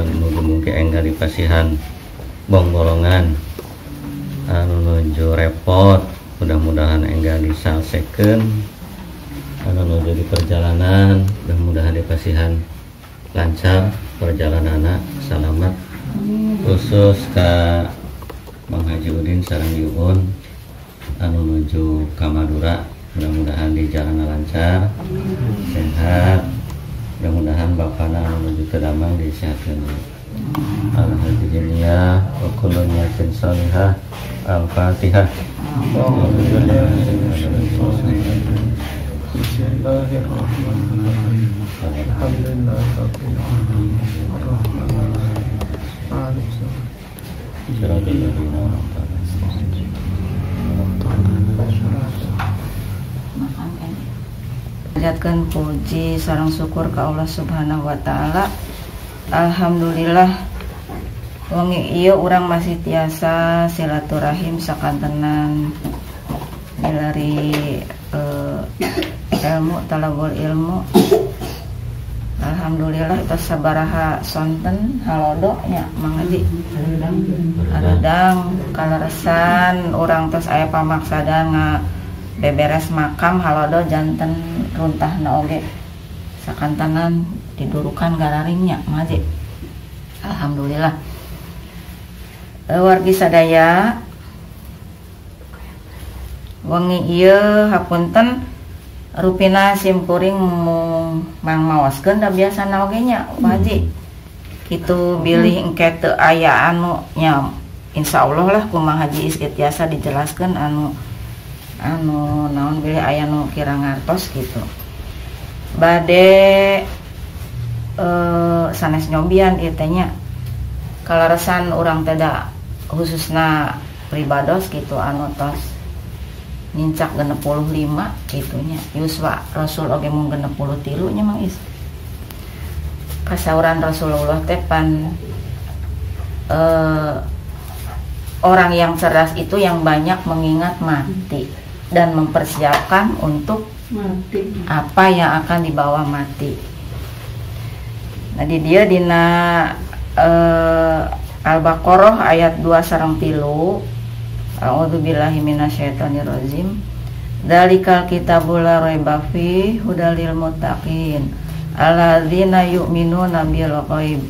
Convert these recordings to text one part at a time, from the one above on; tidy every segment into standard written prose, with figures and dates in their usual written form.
menuju mungkin enggal di pasihan bonggolongan anu nuju repot, mudah-mudahan enggal disalseken anu nuju di perjalanan, mudah-mudahan di pasihan lancar perjalanan selamat, khusus ke Bang Haji Udin sareng Yubun anu menuju ka Madura, mudah-mudahan di jalan lancar sehat, mudah-mudahan bapana anu menuju ke Damang disehatkeun. Alhamdulillah wa kullu niyatin shalihah. Al-Fatihah. Bismillahirrahmanirrahim. Alhamdulillahirabbil alamin. Panjatkeun puji sareng syukur ka Allah Subhanahu wa taala. Alhamdulillah wengi ieu urang masih tiasa silaturahim sakantenan milari ilmu talabul ilmu. Alhamdulillah itu sabaraha sonten halodo nya Mang Haji. Aradang kaleresan urang tos aya pamaksada beberes makam halodo janten runtahna oge sakantanan didurukan gararingnya Mang Haji. Alhamdulillah. Wargi sadaya wengi ieu hapunten rupina simkuring mang mawaskeun da biasana oge nya Mang Haji. Kitu bilih engke teu aya anu nya insyaallah lah ku Mang Haji tiasa dijelaskeun anu naon bilih aya nu kira ngartos gitu. Bade sanes nyobian ieu teh nya kalaresan urang teh da khususna pribados gitu anu tos nincak 65 gitunya yuswa Rasul oge mung 63 nya Mang Is. Kasauran Rasulullah teh pan orang yang cerdas itu yang banyak mengingat mati dan mempersiapkan untuk mati. Apa yang akan dibawa mati. Nah di dia dina Al-Baqarah ayat 2-3 A'udzubillahi minasyaitonirrajim. Dzalikal kitabul la raiba fihi hudal lil muttaqin alladzina yu'minuna bil ghaib.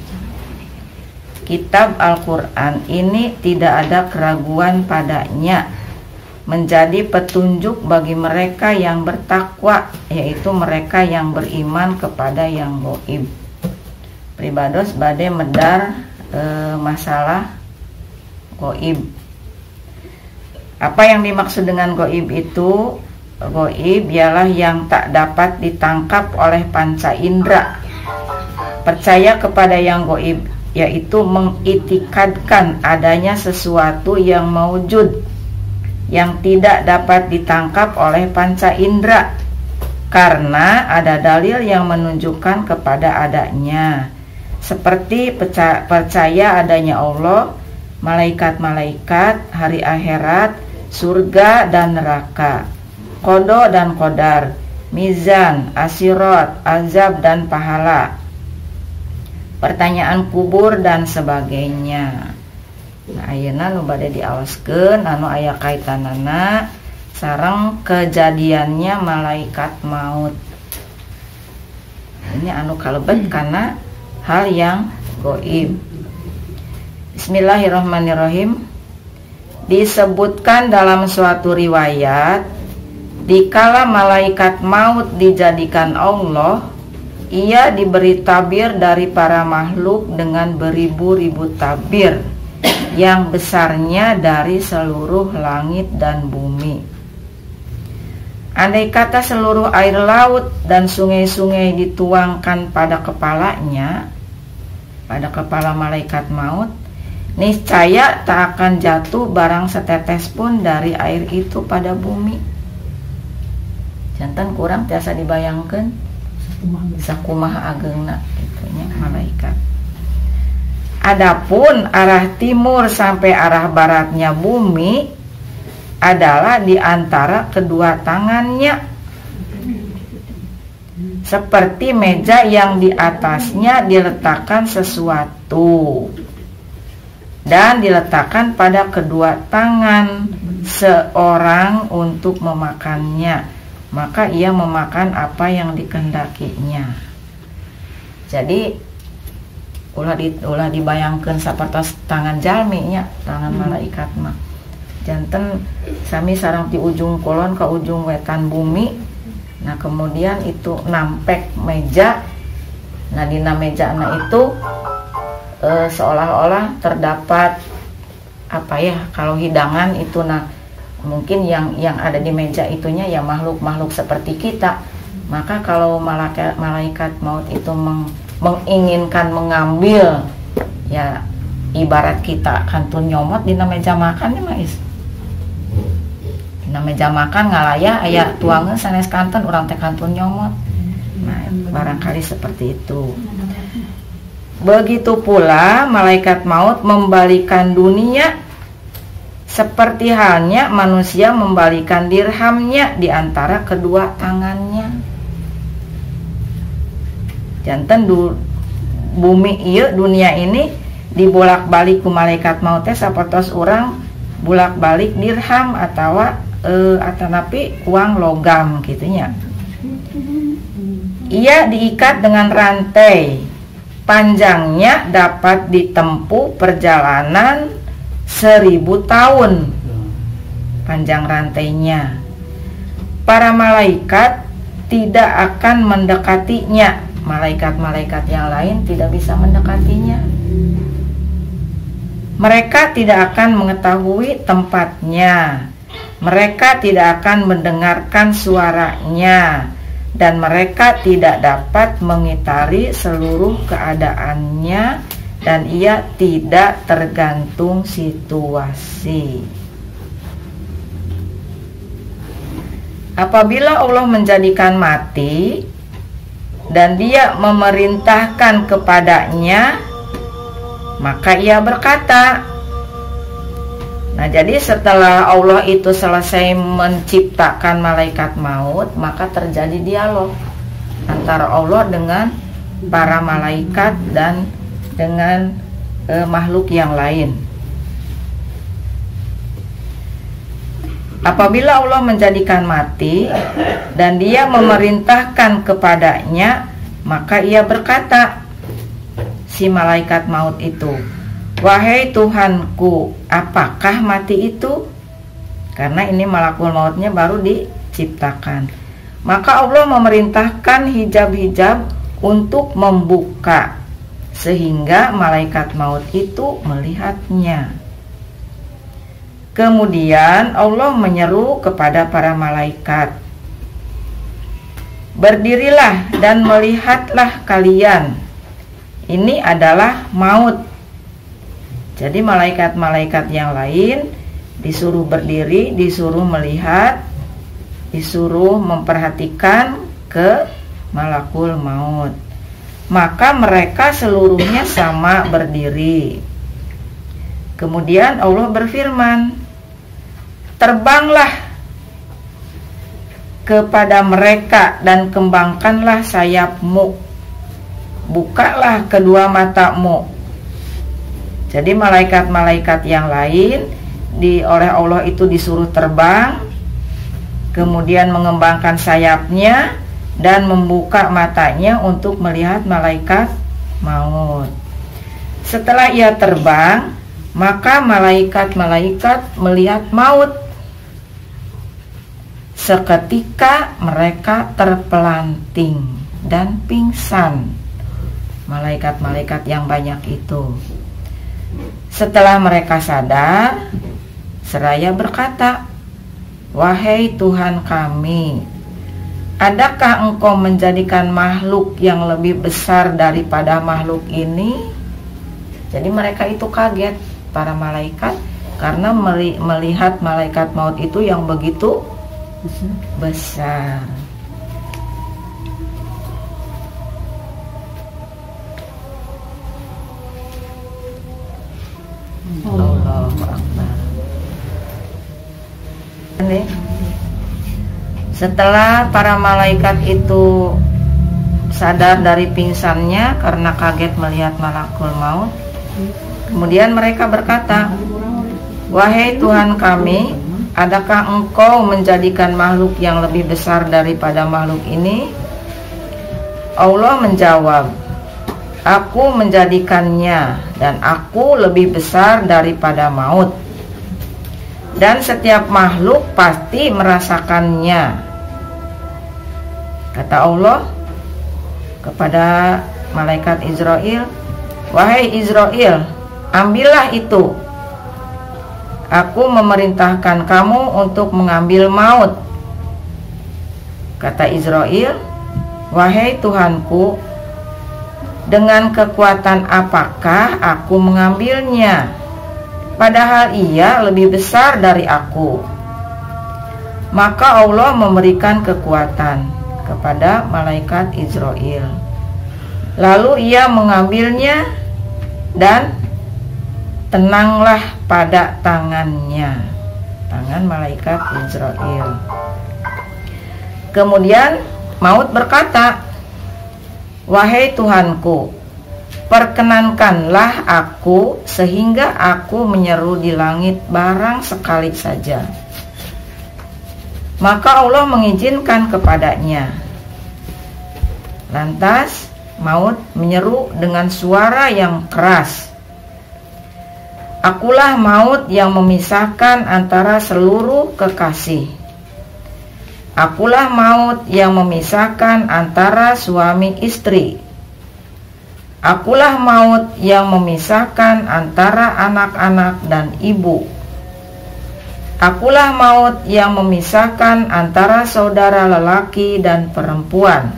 Kitab Al-Qur'an ini tidak ada keraguan padanya, menjadi petunjuk bagi mereka yang bertakwa, yaitu mereka yang beriman kepada yang gaib. Pribados bade medar masalah gaib. Apa yang dimaksud dengan gaib itu? Gaib ialah yang tak dapat ditangkap oleh panca indera. Percaya kepada yang gaib yaitu mengitikadkan adanya sesuatu yang maujud yang tidak dapat ditangkap oleh panca indera karena ada dalil yang menunjukkan kepada adanya, seperti percaya adanya Allah, malaikat-malaikat, hari akhirat, surga dan neraka, qada dan qadar, mizan, asirat, azab dan pahala, pertanyaan kubur dan sebagainya. Nah ayeuna nu bade diawaskeun anu aya kaitanana sareng kejadiannya malaikat maut. Ini anu kalebet karena hal yang gaib. Bismillahirrahmanirrahim. Disebutkan dalam suatu riwayat, dikala malaikat maut dijadikan Allah, ia diberi tabir dari para makhluk dengan beribu-ribu tabir yang besarnya dari seluruh langit dan bumi. Andai kata seluruh air laut dan sungai-sungai dituangkan pada kepalanya, pada kepala malaikat maut, niscaya tak akan jatuh barang setetes pun dari air itu pada bumi. Jantan kurang tiasa dibayangkan sakumaha ageungna itunya malaikat. Adapun arah timur sampai arah baratnya bumi adalah di antara kedua tangannya, seperti meja yang di atasnya diletakkan sesuatu itu dan diletakkan pada kedua tangan seorang untuk memakannya, maka ia memakan apa yang dikehendakinya. Jadi ulah dibayangkan sapertos tangan jalmi nya, tangan malaikat mah janten sami sarang di ujung kulon ke ujung wetan bumi. Nah kemudian itu nampek meja. Nah dina meja itu seolah-olah terdapat apa ya, kalau hidangan itu, nah mungkin yang ada di meja itunya ya makhluk-makhluk seperti kita. Maka kalau malaikat maut itu menginginkan mengambil, ya ibarat kita kantun nyomot dina meja makan ya mais. Dina meja makan ngalaya aya tuangeun sanes kanten urang teh kantun nyomot. Nah barangkali seperti itu. Begitu pula malaikat maut membalikan dunia seperti halnya manusia membalikan dirhamnya di antara kedua tangannya. Janten bumi ieu dunia ini dibolak-balik ku malaikat maut teh sapertos urang bolak-balik dirham atawa atanapi uang logam gitunya. Ia diikat dengan rantai, panjangnya dapat ditempuh perjalanan 1000 tahun panjang rantainya. Para malaikat tidak akan mendekatinya, malaikat-malaikat yang lain tidak bisa mendekatinya. Mereka tidak akan mengetahui tempatnya, mereka tidak akan mendengarkan suaranya, dan mereka tidak dapat mengitari seluruh keadaannya, dan ia tidak tergantung situasi. Apabila Allah menjadikan mati dan dia memerintahkan kepadanya, maka ia berkata. Nah jadi setelah Allah itu selesai menciptakan malaikat maut, maka terjadi dialog antara Allah dengan para malaikat dan dengan makhluk yang lain. Apabila Allah menjadikan mati dan dia memerintahkan kepadanya, maka ia berkata, si malaikat maut itu, wahai Tuhanku, apakah mati itu? Karena ini malakul mautnya baru diciptakan. Maka Allah memerintahkan hijab-hijab untuk membuka, sehingga malaikat maut itu melihatnya. Kemudian Allah menyeru kepada para malaikat, berdirilah dan melihatlah kalian, ini adalah maut. Jadi malaikat-malaikat yang lain disuruh berdiri, disuruh melihat, disuruh memperhatikan ke malakul maut. Maka mereka seluruhnya sama berdiri. Kemudian Allah berfirman, terbanglah kepada mereka dan kembangkanlah sayapmu, bukalah kedua matamu. Jadi malaikat-malaikat yang lain oleh Allah itu disuruh terbang, kemudian mengembangkan sayapnya dan membuka matanya untuk melihat malaikat maut. Setelah ia terbang, maka malaikat-malaikat melihat maut. Seketika mereka terpelanting dan pingsan, malaikat-malaikat yang banyak itu. Setelah mereka sadar, seraya berkata, wahai Tuhan kami, adakah engkau menjadikan makhluk yang lebih besar daripada makhluk ini? Jadi mereka itu kaget, para malaikat, karena melihat malaikat maut itu yang begitu besar. Allahu Akbar. Setelah para malaikat itu sadar dari pingsannya karena kaget melihat malakul maut, Kemudian mereka berkata, "Wahai Tuhan kami, adakah Engkau menjadikan makhluk yang lebih besar daripada makhluk ini?" Allah menjawab, "Aku menjadikannya, dan aku lebih besar daripada maut. Dan setiap makhluk pasti merasakannya." Kata Allah kepada malaikat Israel, "Wahai Israel, ambillah itu. Aku memerintahkan kamu untuk mengambil maut." Kata Israel, "Wahai Tuhanku, dengan kekuatan apakah aku mengambilnya? Padahal ia lebih besar dari aku." Maka Allah memberikan kekuatan kepada malaikat Israel. Lalu ia mengambilnya dan tenanglah pada tangannya, tangan malaikat Israel. Kemudian maut berkata, "Wahai Tuhanku, perkenankanlah aku sehingga aku menyeru di langit barang sekali saja." Maka Allah mengizinkan kepadanya. Lantas maut menyeru dengan suara yang keras, "Akulah maut yang memisahkan antara seluruh kekasih. Akulah maut yang memisahkan antara suami istri. Akulah maut yang memisahkan antara anak-anak dan ibu. Akulah maut yang memisahkan antara saudara lelaki dan perempuan.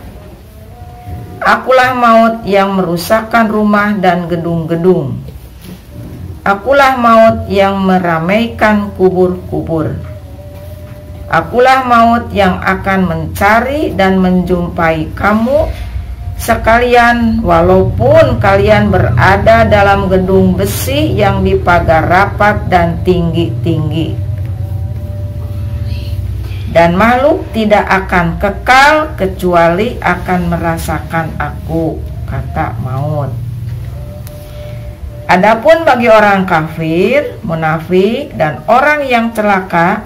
Akulah maut yang merusakkan rumah dan gedung-gedung. Akulah maut yang meramaikan kubur-kubur. Akulah maut yang akan mencari dan menjumpai kamu sekalian, walaupun kalian berada dalam gedung besi yang dipagar rapat dan tinggi-tinggi. Dan makhluk tidak akan kekal kecuali akan merasakan aku," kata maut. Adapun bagi orang kafir, munafik, dan orang yang celaka,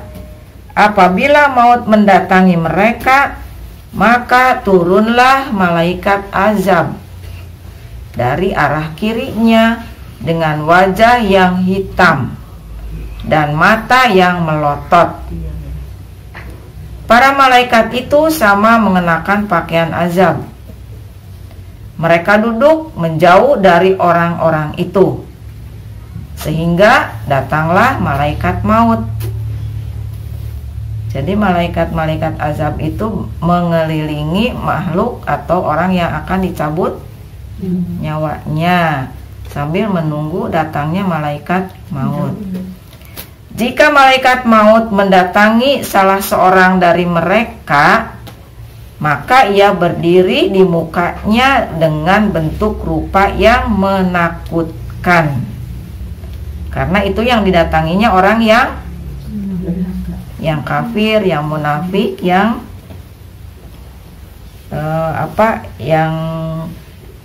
apabila maut mendatangi mereka, maka turunlah malaikat azab dari arah kirinya dengan wajah yang hitam dan mata yang melotot. Para malaikat itu sama mengenakan pakaian azab. Mereka duduk menjauh dari orang-orang itu, sehingga datanglah malaikat maut. Jadi malaikat-malaikat azab itu mengelilingi makhluk atau orang yang akan dicabut nyawanya sambil menunggu datangnya malaikat maut. Jika malaikat maut mendatangi salah seorang dari mereka, maka ia berdiri di mukanya dengan bentuk rupa yang menakutkan. Karena itu yang didatanginya orang yang kafir, yang munafik, yang yang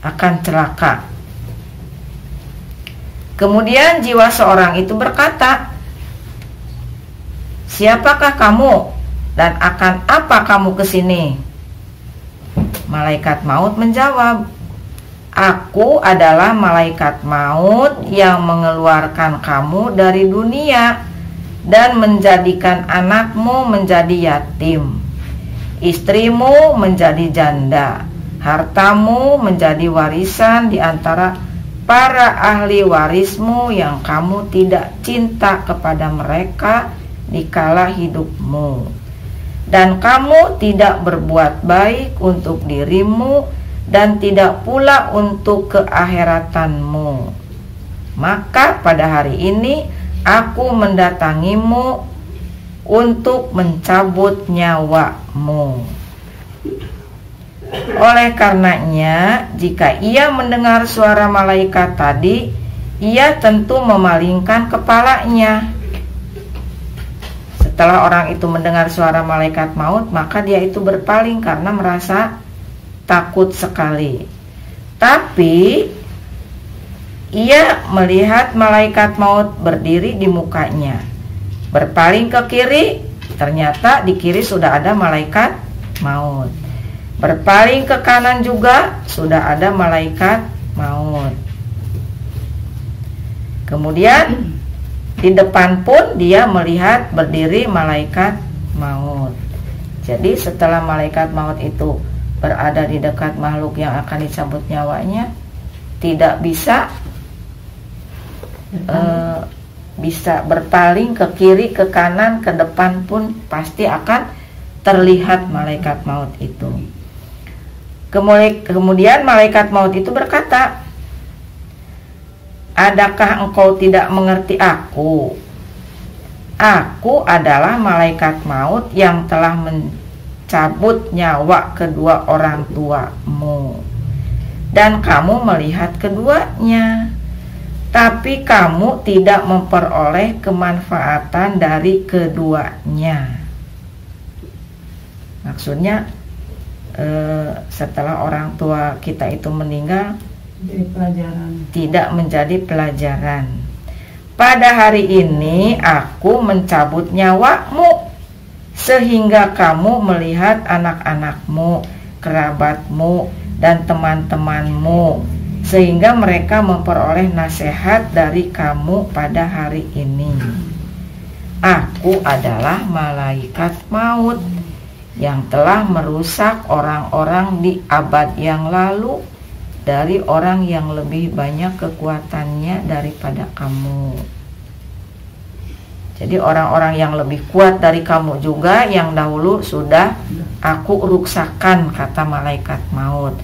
akan celaka. Kemudian jiwa seorang itu berkata, "Siapakah kamu dan akan apa kamu ke sini?" Malaikat maut menjawab, "Aku adalah malaikat maut yang mengeluarkan kamu dari dunia dan menjadikan anakmu menjadi yatim, istrimu menjadi janda, hartamu menjadi warisan di antara para ahli warismu yang kamu tidak cinta kepada mereka dikala hidupmu, dan kamu tidak berbuat baik untuk dirimu dan tidak pula untuk keakhiratanmu. Maka pada hari ini aku mendatangimu untuk mencabut nyawamu. Oleh karenanya, jika ia mendengar suara malaikat tadi, ia tentu memalingkan kepalanya." Setelah orang itu mendengar suara malaikat maut, maka dia itu berpaling karena merasa takut sekali. Tapi ia melihat malaikat maut berdiri di mukanya. Berpaling ke kiri, ternyata di kiri sudah ada malaikat maut. Berpaling ke kanan juga sudah ada malaikat maut. Kemudian di depan pun dia melihat berdiri malaikat maut. Jadi setelah malaikat maut itu berada di dekat makhluk yang akan dicabut nyawanya, tidak bisa bisa berpaling ke kiri, ke kanan, ke depan pun pasti akan terlihat malaikat maut itu. Kemudian malaikat maut itu berkata, adakah engkau tidak mengerti aku? Aku adalah malaikat maut yang telah mencabut nyawa kedua orang tuamu, dan kamu melihat keduanya, tapi kamu tidak memperoleh kemanfaatan dari keduanya. Maksudnya setelah orang tua kita itu meninggal, tidak menjadi pelajaran. Pada hari ini aku mencabut nyawamu, sehingga kamu melihat anak-anakmu, kerabatmu, dan teman-temanmu, sehingga mereka memperoleh nasihat dari kamu pada hari ini. Aku adalah malaikat maut yang telah merusak orang-orang di abad yang lalu dari orang yang lebih banyak kekuatannya daripada kamu. Jadi orang-orang yang lebih kuat dari kamu juga yang dahulu sudah aku ruksakan, kata malaikat maut.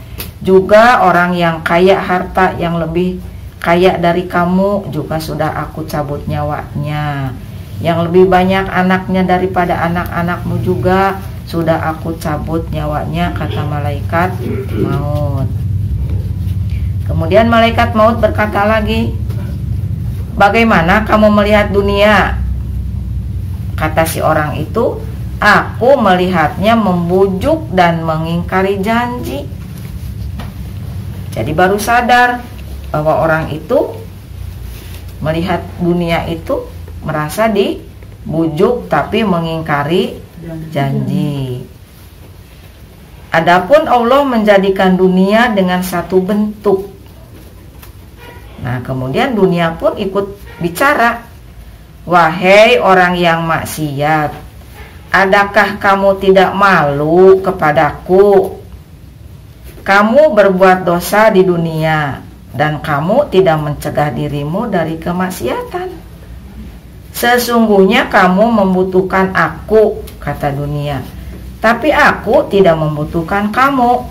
Juga orang yang kaya harta yang lebih kaya dari kamu juga sudah aku cabut nyawanya. Yang lebih banyak anaknya daripada anak-anakmu juga sudah aku cabut nyawanya, kata malaikat maut. Kemudian malaikat maut berkata lagi, bagaimana kamu melihat dunia? Kata si orang itu, aku melihatnya membujuk dan mengingkari janji. Jadi baru sadar bahwa orang itu melihat dunia itu merasa dibujuk tapi mengingkari janji. Adapun Allah menjadikan dunia dengan satu bentuk. Nah, kemudian dunia pun ikut bicara. Wahai orang yang maksiat, adakah kamu tidak malu kepadaku? Kamu berbuat dosa di dunia dan kamu tidak mencegah dirimu dari kemaksiatan. Sesungguhnya kamu membutuhkan aku, kata dunia, tapi aku tidak membutuhkan kamu.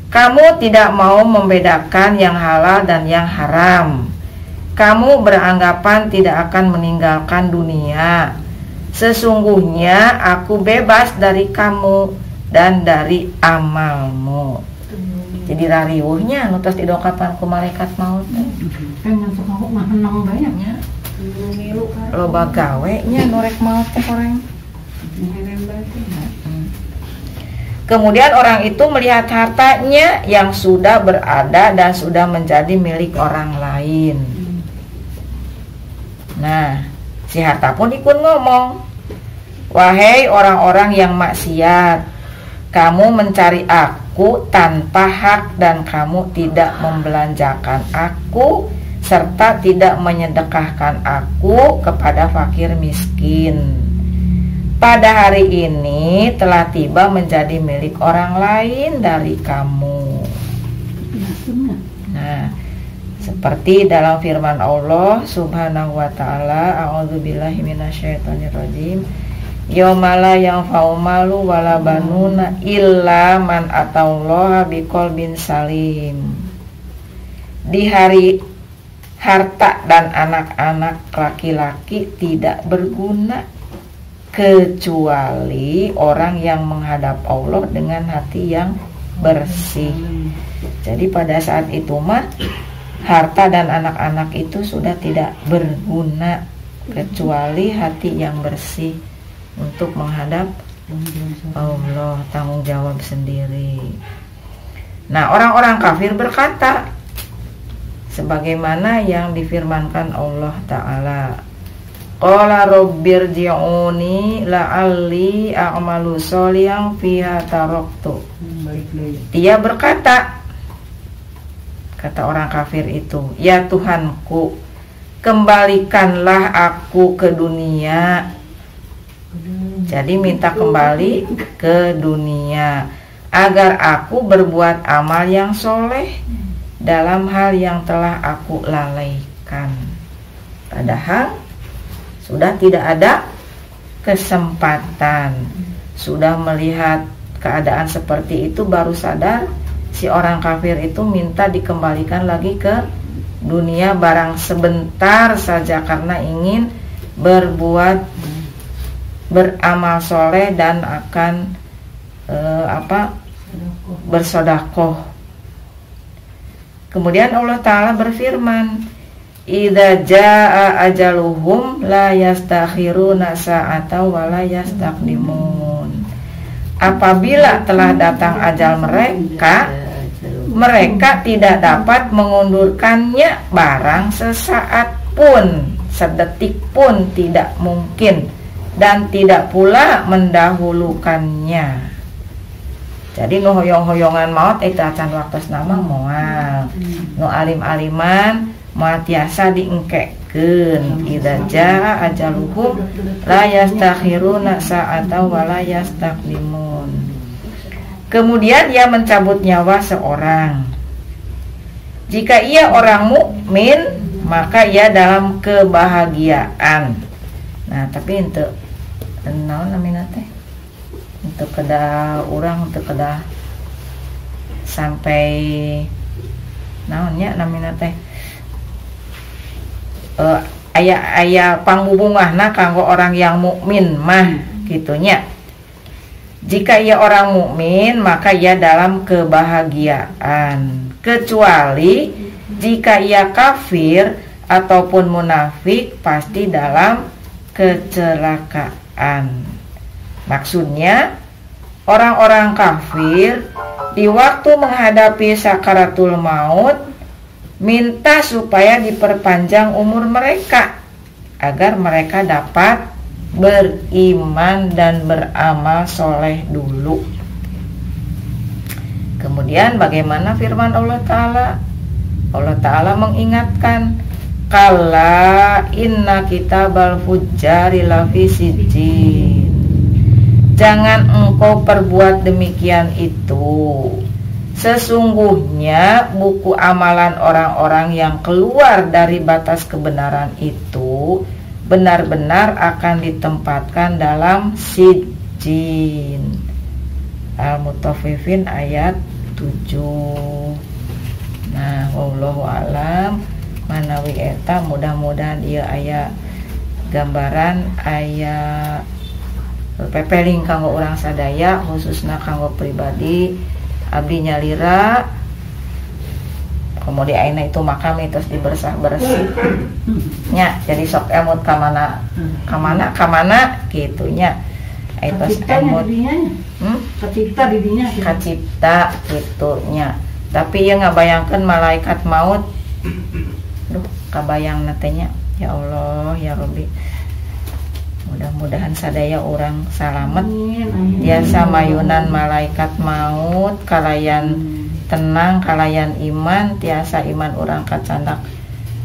Kamu tidak mau membedakan yang halal dan yang haram. Kamu beranggapan tidak akan meninggalkan dunia. Sesungguhnya aku bebas dari kamu dan dari amalmu. Jadi rariwuhnya nutas didokapan ku malaikat maut. Pengen suka mah henang banyaknya. Loba gawe nya norek maut teh orang. Kemudian orang itu melihat hartanya yang sudah berada dan sudah menjadi milik orang lain. Nah, si harta pun ikut ngomong, wahai orang-orang yang maksiat, kamu mencari aku tanpa hak dan kamu tidak membelanjakan aku serta tidak menyedekahkan aku kepada fakir miskin. Pada hari ini telah tiba menjadi milik orang lain dari kamu. Nah, seperti dalam firman Allah Subhanahu wa taala, a'udzubillahi minasyaitonirrajim. Yaumala yanfa'u malu wala banuna illa man atallaha biqalbin salim. Di hari harta dan anak-anak laki-laki tidak berguna kecuali orang yang menghadap Allah dengan hati yang bersih. Jadi pada saat itu mah harta dan anak-anak itu sudah tidak berguna kecuali hati yang bersih untuk menghadap Allah, tanggung jawab sendiri. Nah, orang-orang kafir berkata, sebagaimana yang difirmankan Allah Ta'ala. Qala rabbirji'uni la'alli a'malu sholihan fiha taraktu. Dia berkata, kata orang kafir itu, ya Tuhanku, kembalikanlah aku ke dunia. Jadi minta kembali ke dunia agar aku berbuat amal yang soleh dalam hal yang telah aku lalaikan. Padahal sudah tidak ada kesempatan. Sudah melihat keadaan seperti itu baru sadar si orang kafir itu minta dikembalikan lagi ke dunia barang sebentar saja karena ingin beramal soleh dan akan bersodakoh. Kemudian Allah Ta'ala berfirman, idza jaa ajaluhum la yastakhiruna sa'atan wa la yastaqdimun. Apabila telah datang ajal mereka tidak dapat mengundurkannya barang sesaat pun, sedetik pun tidak mungkin, dan tidak pula mendahulukannya. Jadi nu hoyong-hoyongan maut itu acan waktu nama moal, nu alim-aliman moal tiasa diengkekeun. Idza jaa ajaluhum la yastakhiruna sa'atan wa la yastaqdimun. Kemudian ia mencabut nyawa seorang. Jika ia orang mukmin, maka ia dalam kebahagiaan. Nah, tapi ente naon namina teh? Untuk kedah orang, untuk kedah sampai naonnya namina teh aya pangbubungahna kanggo orang yang mukmin mah gitunya. Jika ia orang mukmin maka ia dalam kebahagiaan, kecuali jika ia kafir ataupun munafik pasti dalam kecelakaan. Maksudnya orang-orang kafir di waktu menghadapi sakaratul maut minta supaya diperpanjang umur mereka agar mereka dapat beriman dan beramal soleh dulu. Kemudian bagaimana firman Allah Ta'ala? Allah Ta'ala mengingatkan, kalla inna kitabal fujjari lafi sijjin. Jangan engkau perbuat demikian itu. Sesungguhnya buku amalan orang-orang yang keluar dari batas kebenaran itu benar-benar akan ditempatkan dalam sijjin. Al-Mutaffifin ayat 7. Nah, wallahu alam manawi eta mudah-mudahan ieu aya gambaran aya pepeling kanggo orang sadaya khususnya kanggo pribadi abdi nyalira kemudian aina itu makam itu dibersih nya jadi sok emut kamana gitunya itu emut kacipta didinya kacipta gitunya. Tapi ya ngabayangkeun malaikat maut duh kabayang natenya ya Allah ya Rabbi. Mudah-mudahan sadaya orang salamet biasa mayunan malaikat maut kalayan tenang kalayan iman tiasa iman orang kacandak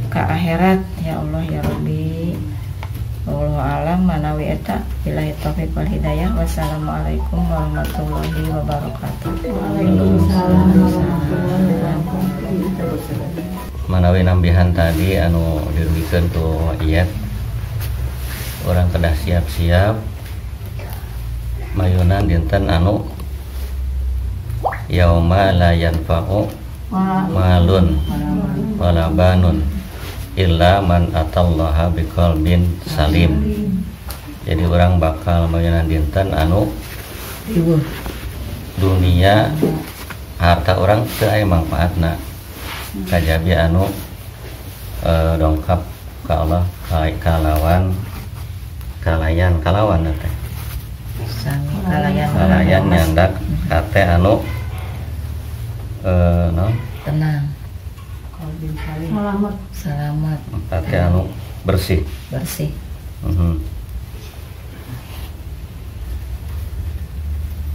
ke akhirat ya Allah ya Rabbi. Wallahu alam manawi eta billahi taufiq wal hidayah. Wassalamualaikum warahmatullahi wabarakatuh. Manawi nambihan tadi anu dirugikan tuh ayat orang kedah siap-siap mayunan dinten anu yauma la yanfa'u malun wala banun illa man atallaha biqalbin salim. Jadi orang bakal mayunan dinten anu dunia harta orang teu aya manfaatna kajabi anu dongkap ka Allah kalawan teh kalayan nyandak kate anu tenang Selamat. Selamat. Teh anu bersih. Bersih.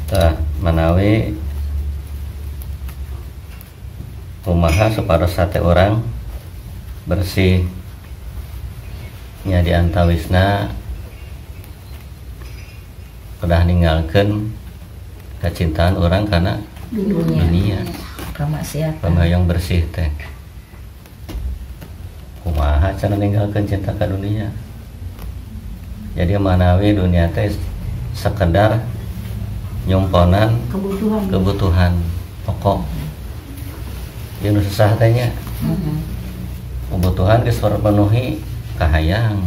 Tah manawi kumaha supados sate orang bersih nya di antawisna udah ninggalkeun kecintaan orang karena dunia Kamaksiatan. pembayang bersih teh kumaha cara ninggalkeun cinta ke dunia. Jadi manawi dunia teh sekedar nyumponan kebutuhan pokok yang susah tehnya kebutuhan geus terpenuhi kahayang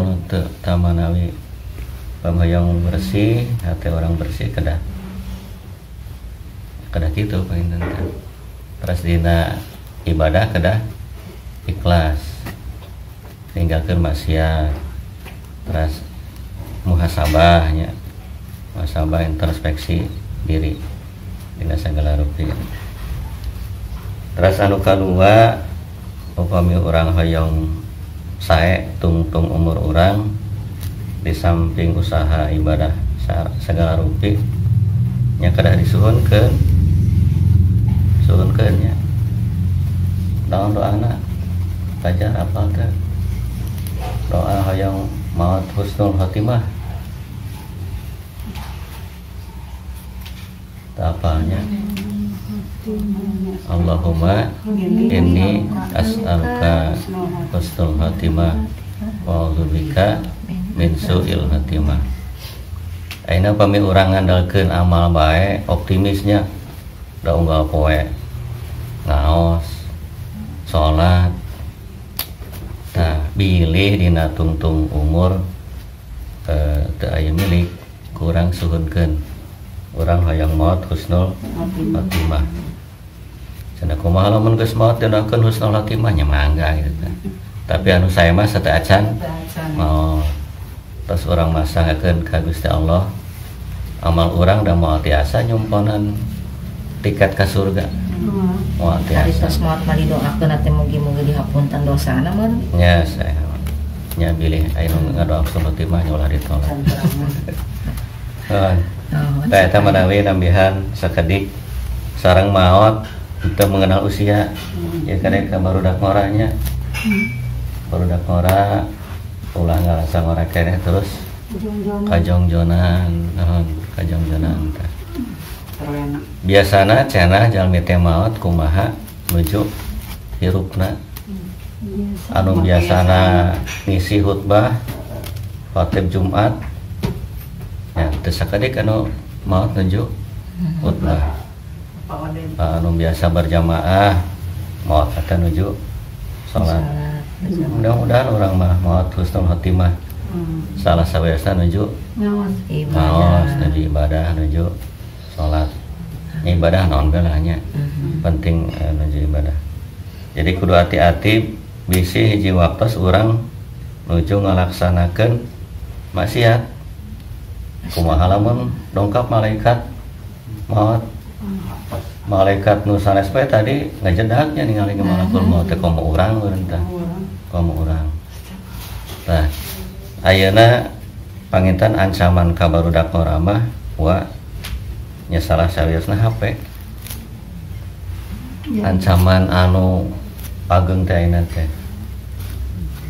untuk tamanawi pembayang bersih hati orang bersih kedah gitu pengen terus dina ibadah kedah ikhlas tinggalkeun maksiat terus muhasabahnya muhasabah introspeksi diri dina sagala rupi. Terus anu kadua upami urang hoyong sae tungtung umur urang di samping usaha ibadah segala rupi nya kedah disuhunkeun nya naon doana belajar apal teh doa hoyong maot husnul khotimah apalnya Allahumma inni as'aluka husnul khotimah wa a'udzubika min su'il khotimah. Aina pami urang ngandalkeun amal bae optimisnya da unggal poe ngaos salat tah bilih dina tungtung umur teu aya milik kurang suhunkeun urang hayang maot husnul khotimah. Cenah kumaha lamun geus maot dinakeun husnul khotimah nya mangga gitu kan. Tapi anu saya mah sateu acan maot. Terus urang masangakeun ka Gusti Allah amal urang da moal tiasa nyumponan tiket ka surga. Moal tiasa. Hari tos maot mah didoakeun ate mugi-mugi dihapunten dosana mah. Nya saya nya bilih anu ngadoa husnul khotimah nya ulah ditolak. Tah eta manawi nambihan sakedik sareng maot teu mengenal usia ya kadek ka barudak ngoranya barudak ngora ulah ngarasa ngora keneh terus kajongjonan naon kajongjonan tah biasana cenah jalmi teh maot kumaha nuju hirupna anu biasana ngisi khutbah khatib Jumat ya teu sakedik anu maot nuju khutbah anu biasa berjamaah maot eta nuju salat. Mudah-mudahan orang mah maot husnul khotimah salah saweasa nuju maos nuju ibadah nuju salat. Ibadah naon bae lah nya penting nuju ibadah. Jadi kudu hati-hati bisi hiji waktos urang nuju ngalaksanakeun maksiat kumaha lamun dongkap malaikat maot malaikat nu sanes bae tadi ngajedaknya ningali malakul maut teh komo urang meureun tah komo urang tah ayeuna panginten ancaman ka barudak mah wa nya salah sawiosna HP ancaman anu ageng teh ayeuna teh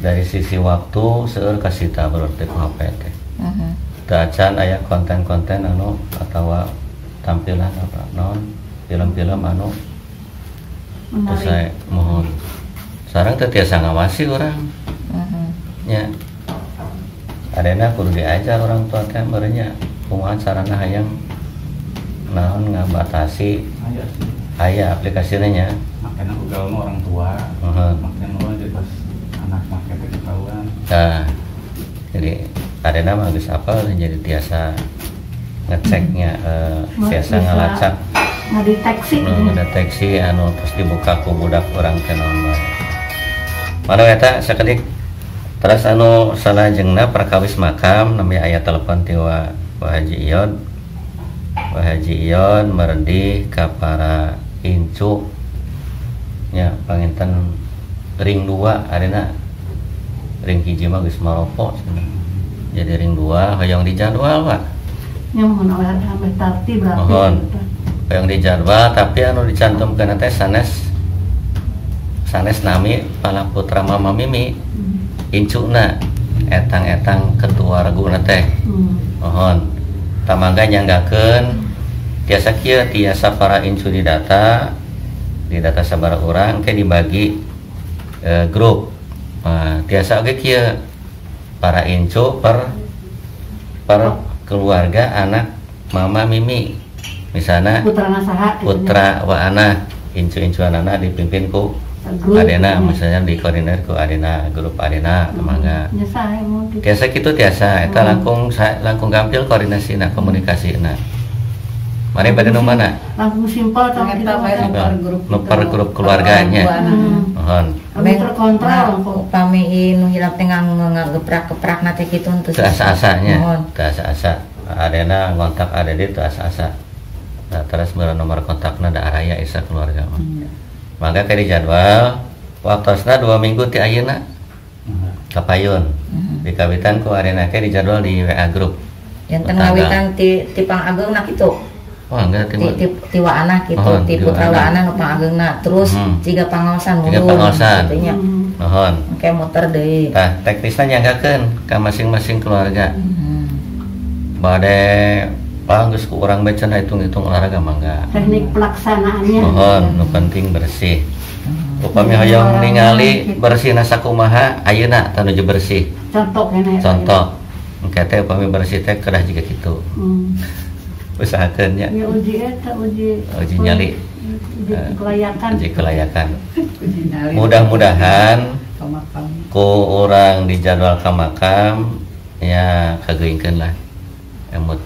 dari sisi waktu seueur kasita berarti ku HP teh teu acan aya konten-konten anu atawa tampilan apa naon film-film anu terus saya mohon sareng teu tiasa ngawasi urang nya adena kudu diajar orang tua teh meureun nya kumaha carana hayang naon ngabatasi aya aplikasina nya makanya ugal mah orang tua makanya mah jadi pas anak make teh ketahuan jadi adena mah geus apal jadi tiasa ngeceknya biasa ngalacak ngedeteksi anu terus dibuka ku budak urang teh naon bae. Manawi eta sakedik terus anu salajengna perkawis makam nami aya telepon ti wa Haji Ion. Wa Haji Ion meredih ka para incu Ya panginten ring 2 arena ring hiji mah geus maropo sebenarnya. Jadi ring 2 hoyong dijadwal Pak. Nya mohon oleh sampai tarti berarti. Mohon. Hoyong dijadwal tapi anu dicantumkeun teh sanes nami pala putra Mama Mimi. Incuna etang-etang ketua reguna teh. Mohon. Tamaga nyanggakeun tiasa kieu tiasa para incu di data sabaraha urang ke dibagi grup. Tiasa oge kieu para incu per keluarga anak Mama Mimi. Misalnya putra wa anak incu-incuanana dipimpin ku Adena, misalnya dikoordinir ku Adena, grup Adena temangga. Tiasa kitu tiasa eta langkung gampil koordinasina, komunikasina. Mari pada nu mana? Langsung simpel tong kita per grup keluarganya. Mohon. Kami terkontrol upami nu hilap teh ngageprak-geprak na teh kitu teu asa-asanya. Teu asa-asa. Adena ngontak Adede teu asa-asa. Nah, terus meureun nomor kontakna da araya isa keluarga mah. Maka ke dijadwal waktosna 2 minggu ti ayeuna. Kapayun. Dikawitan ku Adena ke dijadwal di WA grup. Yang ngawitan ti Pangagengna kitu. Oh enggak ti waana kitu, ti putra waana nu Pangageungna. Terus jiga pangaosan mulun. Kitu nya. Mohon. Engke muter deui. Tah, teknisna nyanggakeun ka masing-masing keluarga. Bade geus ku urang bae cenah hitung-hitung olahraga mangga. Teknik pelaksanaannya. Mohon, nu penting bersih. Upami hoyong ningali bersihna sakumaha ayeuna teh nuju bersih. Contoh kene. Contoh. Engke teh upami bersih teh kedah jiga kitu. Usahakeun nya. Ya uji nyali. Uji kelayakan. Mudah-mudahan ku urang dijadwal ka makam ya kageungkeun lah. Emut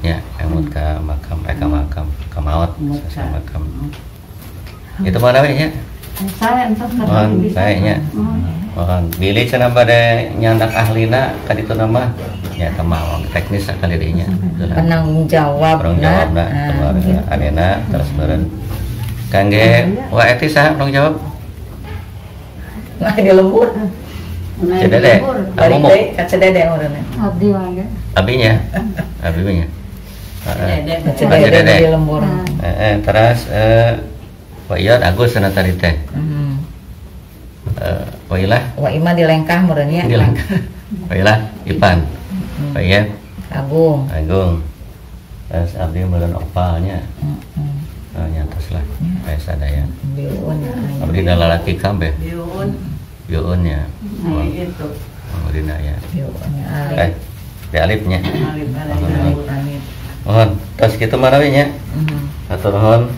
ka makam ka maot sa makam. Itu mana we nya? Saya entar mohon saya nya. Mohon bilih cenah bade nyandak ahlina ka ditu nama nya tamawa teknis sakali deui nya. Penanggung jawabna keluarga Adena terus meureun. Kangge wa eti saha penanggung jawab? Nah di lembur. Cedede. Bari teh ka cedede urang. Abdi wae. Abinya. Cedede di lembur. Terus Wailat Agus cenah tadi teh. Wailah. Wa Ima di Lengkah meureun nya. Di Lengkah. Wailah Ipan. Wailat Agung. Terus abdi meureun opalnya. Nyantos lah. Aya sadaya. Biun. Abdi da lalaki kambe. Biun nya. Itu. Dina ya. Biun alif. Di alifnya. Alif. Mohon, terus kitu marawi nya. Atur nuhun.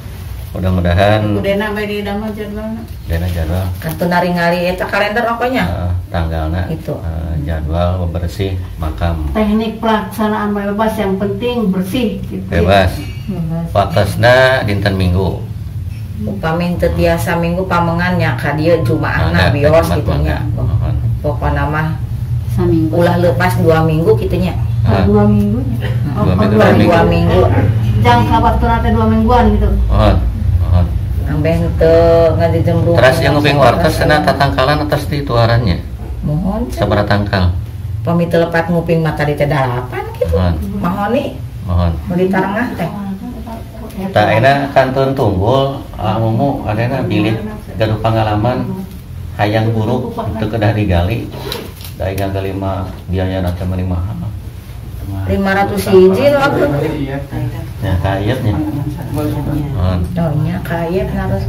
Mudah-mudahan Udena bae di damel jadwalna. Dena jadwal. Kantu naringali eta kalender rokoknya. Tanggalna itu. Jadwal bebersih makam. Teknik pelaksanaan bebas yang penting bersih gitu. Bebas. Waktosna dinten Minggu. Upami teu tiasa Minggu pamengan nya ka dieu Jumaahna bios kitu nya. Pokona mah saminggu ulah leupas 2 minggu kitu nya. 2 minggu. 2 minggu. Jangka waktu nanti 2 mingguan gitu. Ambeh teu ngajembrung. Terus yang nguping wartos cenah tatangkalan atas di tuarannya. Mohon. Sabaraha tangkal? Pami teu lepat nguping mata di teh 8 kitu. Mahoni. Mohon. Mau di tarengah teh. Tah ayeuna kantun tunggul amumu adena bilih gaduh pengalaman hayang buruk teu kedah digali. Da ingan gali mah biayana teh meuli mahal. 500 hiji nu aku. Ya kayetnya. Nya kayet harus.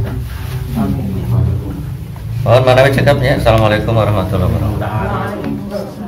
Mohon manawi cekapnya. Assalamualaikum warahmatullahi wabarakatuh.